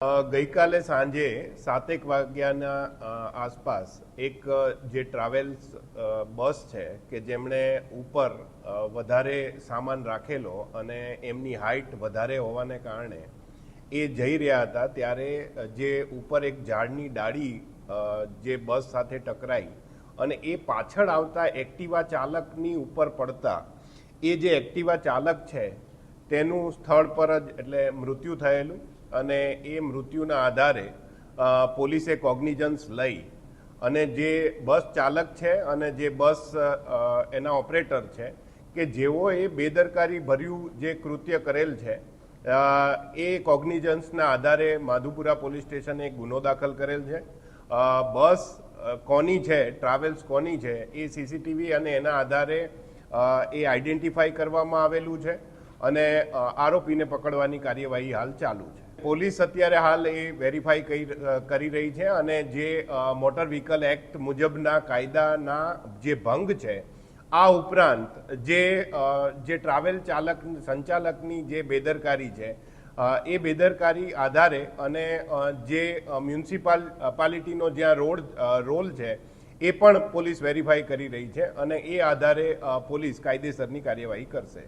ગઈકાલે સાંજે 7:00 વાગ્યાના આસપાસ એક જે ટ્રાવેલ્સ બસ છે કે જેમણે ઉપર વધારે સામાન રાખેલો અને એમની હાઇટ વધારે હોવાને કારણે એ જઈ રહ્યા હતા ત્યારે જે ઉપર એક ઝાડની ડાળી જે બસ સાથે ટકરાઈ અને એ પાછળ આવતા એક્ટિવા ચાલકની ઉપર પડતા એ જે એક્ટિવા ચાલક છે તેનું સ્થળ પર જ એટલે મૃત્યુ થયેલું અને એ મૃત્યુના આધારે પોલીસે કોગ્નિઝન્સ લઈ અને જે બસ ચાલક છે અને જે બસ એના ઓપરેટર છે કે જેઓએ બેદરકારી ભર્યું જે કૃત્ય કરેલ છે એ કોગ્નિઝન્સના આધારે માધુપુરા પોલીસ સ્ટેશને એક ગુનો દાખલ કરેલ છે. બસ કોની છે, ટ્રાવેલ્સ કોની છે એ સીસીટીવી અને એના આધારે એ આઈડેન્ટિફાઈ કરવામાં આવેલું છે અને આરોપીને પકડવાની કાર્યવાહી હાલ ચાલુ છે. પોલીસ અત્યારે હાલ એ વેરીફાઈ કરી રહી છે અને જે મોટર વ્હીકલ એક્ટ મુજબના કાયદાના જે ભંગ છે આ ઉપરાંત જે ટ્રાવેલ ચાલક સંચાલકની જે બેદરકારી છે એ બેદરકારી આધારે અને જે મ્યુનિસિપાલિટીનો જ્યાં રોલ છે એ પણ પોલીસ વેરીફાઈ કરી રહી છે અને એ આધારે પોલીસ કાયદેસરની કાર્યવાહી કરશે.